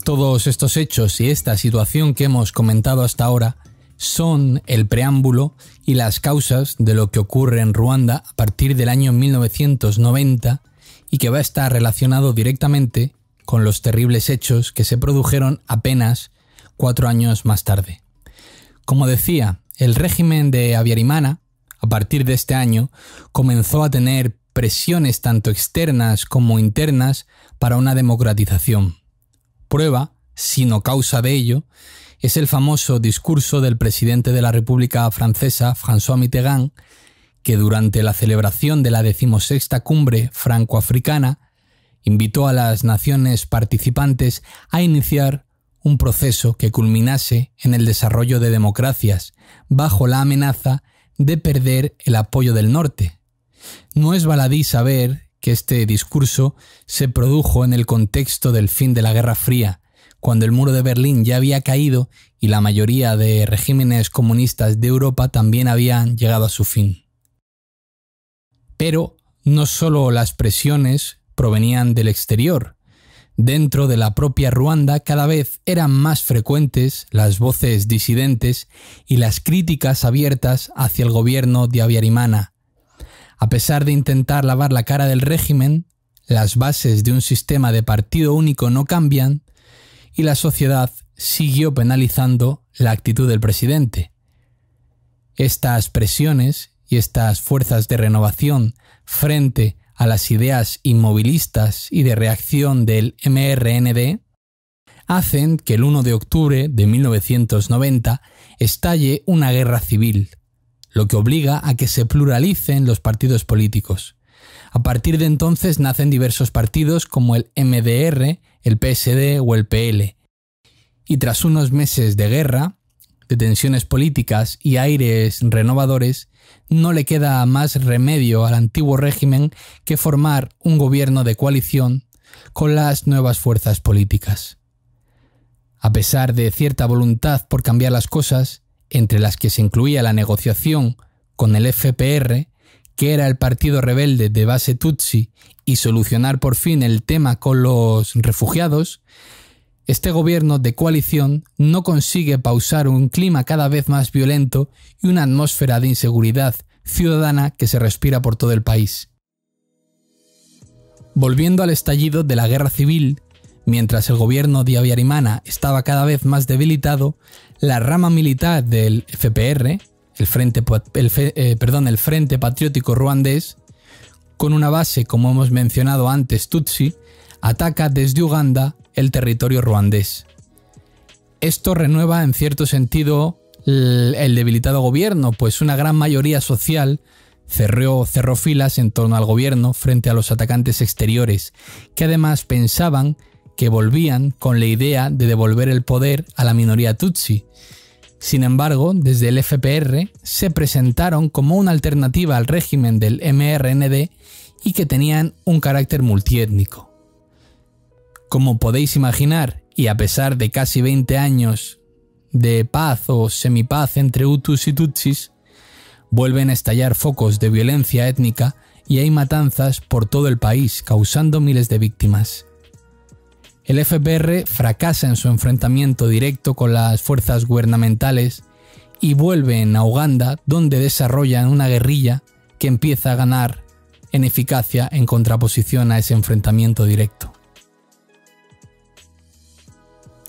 Todos estos hechos y esta situación que hemos comentado hasta ahora son el preámbulo y las causas de lo que ocurre en Ruanda a partir del año 1990 y que va a estar relacionado directamente con los terribles hechos que se produjeron apenas 4 años más tarde. Como decía, el régimen de Habyarimana, a partir de este año, comenzó a tener presiones tanto externas como internas para una democratización. Prueba, si no causa de ello, es el famoso discurso del presidente de la República Francesa, François Mitterrand, que durante la celebración de la 16ª Cumbre Franco-Africana invitó a las naciones participantes a iniciar un proceso que culminase en el desarrollo de democracias, bajo la amenaza de perder el apoyo del norte. No es baladí saber que este discurso se produjo en el contexto del fin de la Guerra Fría, cuando el muro de Berlín ya había caído y la mayoría de regímenes comunistas de Europa también habían llegado a su fin. Pero no solo las presiones provenían del exterior. Dentro de la propia Ruanda cada vez eran más frecuentes las voces disidentes y las críticas abiertas hacia el gobierno de Habyarimana. A pesar de intentar lavar la cara del régimen, las bases de un sistema de partido único no cambian y la sociedad siguió penalizando la actitud del presidente. Estas presiones y estas fuerzas de renovación frente a las ideas inmovilistas y de reacción del MRND hacen que el 1 de octubre de 1990 estalle una guerra civil, lo que obliga a que se pluralicen los partidos políticos. A partir de entonces nacen diversos partidos como el MDR, el PSD o el PL. Y tras unos meses de guerra, de tensiones políticas y aires renovadores, no le queda más remedio al antiguo régimen que formar un gobierno de coalición con las nuevas fuerzas políticas. A pesar de cierta voluntad por cambiar las cosas, entre las que se incluía la negociación con el FPR, que era el partido rebelde de base Tutsi, y solucionar por fin el tema con los refugiados, este gobierno de coalición no consigue pausar un clima cada vez más violento y una atmósfera de inseguridad ciudadana que se respira por todo el país. Volviendo al estallido de la guerra civil, mientras el gobierno de Habyarimana estaba cada vez más debilitado, la rama militar del FPR, el Frente Patriótico Ruandés, con una base, como hemos mencionado antes, Tutsi, ataca desde Uganda el territorio ruandés. Esto renueva en cierto sentido el debilitado gobierno, pues una gran mayoría social cerró filas en torno al gobierno frente a los atacantes exteriores, que además pensaban que volvían con la idea de devolver el poder a la minoría Tutsi. Sin embargo, desde el FPR se presentaron como una alternativa al régimen del MRND y que tenían un carácter multiétnico. Como podéis imaginar, y a pesar de casi 20 años de paz o semipaz entre Hutus y Tutsis, vuelven a estallar focos de violencia étnica y hay matanzas por todo el país, causando miles de víctimas. El FPR fracasa en su enfrentamiento directo con las fuerzas gubernamentales y vuelven a Uganda, donde desarrollan una guerrilla que empieza a ganar en eficacia en contraposición a ese enfrentamiento directo.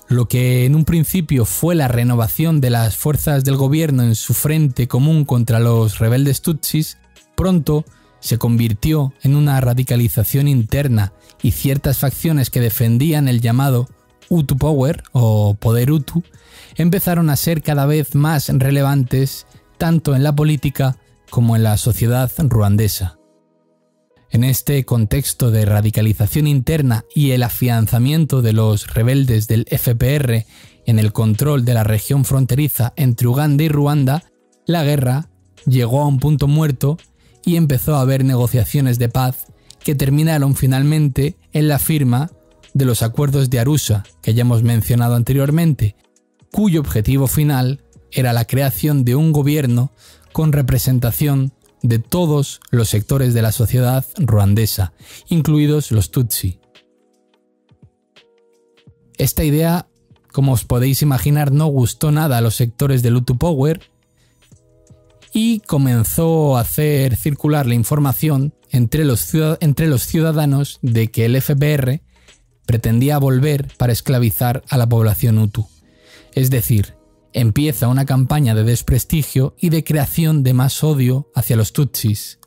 Lo que en un principio fue la renovación de las fuerzas del gobierno en su frente común contra los rebeldes tutsis, pronto se convirtió en una radicalización interna y ciertas facciones que defendían el llamado Hutu Power o poder Hutu empezaron a ser cada vez más relevantes tanto en la política como en la sociedad ruandesa. En este contexto de radicalización interna y el afianzamiento de los rebeldes del FPR en el control de la región fronteriza entre Uganda y Ruanda, la guerra llegó a un punto muerto y empezó a haber negociaciones de paz que terminaron finalmente en la firma de los acuerdos de Arusha, que ya hemos mencionado anteriormente, cuyo objetivo final era la creación de un gobierno con representación de todos los sectores de la sociedad ruandesa, incluidos los Tutsi. Esta idea, como os podéis imaginar, no gustó nada a los sectores del Hutu Power y comenzó a hacer circular la información entre los ciudadanos de que el FPR pretendía volver para esclavizar a la población Hutu. Es decir, empieza una campaña de desprestigio y de creación de más odio hacia los Tutsis.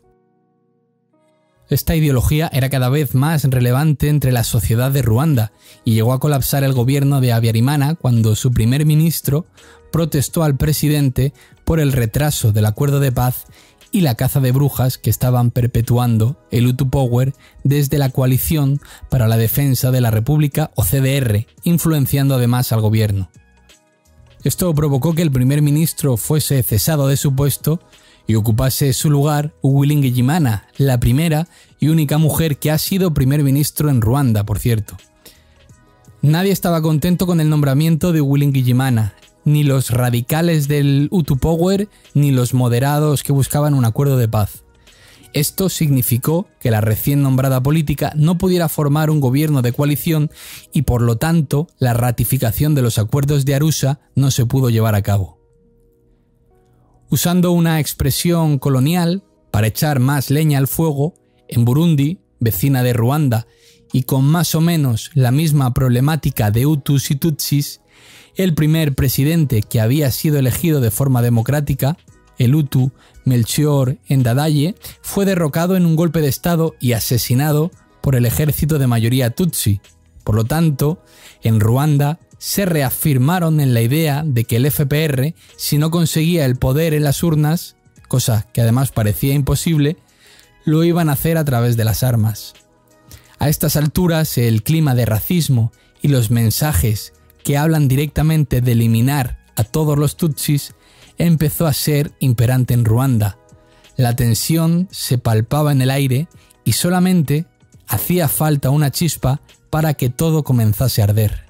Esta ideología era cada vez más relevante entre la sociedad de Ruanda y llegó a colapsar el gobierno de Habyarimana cuando su primer ministro protestó al presidente por el retraso del acuerdo de paz y la caza de brujas que estaban perpetuando el Hutu Power desde la Coalición para la Defensa de la República o CDR, influenciando además al gobierno. Esto provocó que el primer ministro fuese cesado de su puesto y ocupase su lugar Uwilingi-Gimana, la primera y única mujer que ha sido primer ministro en Ruanda, por cierto. Nadie estaba contento con el nombramiento de Uwilingi-Gimana, ni los radicales del Hutu Power, ni los moderados que buscaban un acuerdo de paz. Esto significó que la recién nombrada política no pudiera formar un gobierno de coalición y por lo tanto la ratificación de los acuerdos de Arusha no se pudo llevar a cabo. Usando una expresión colonial para echar más leña al fuego, en Burundi, vecina de Ruanda, y con más o menos la misma problemática de Hutus y Tutsis, el primer presidente que había sido elegido de forma democrática, el Hutu Melchior Ndadaye, fue derrocado en un golpe de estado y asesinado por el ejército de mayoría Tutsi. Por lo tanto, en Ruanda se reafirmaron en la idea de que el FPR, si no conseguía el poder en las urnas, cosa que además parecía imposible, lo iban a hacer a través de las armas. A estas alturas, el clima de racismo y los mensajes que hablan directamente de eliminar a todos los Tutsis empezó a ser imperante en Ruanda. La tensión se palpaba en el aire y solamente hacía falta una chispa para que todo comenzase a arder.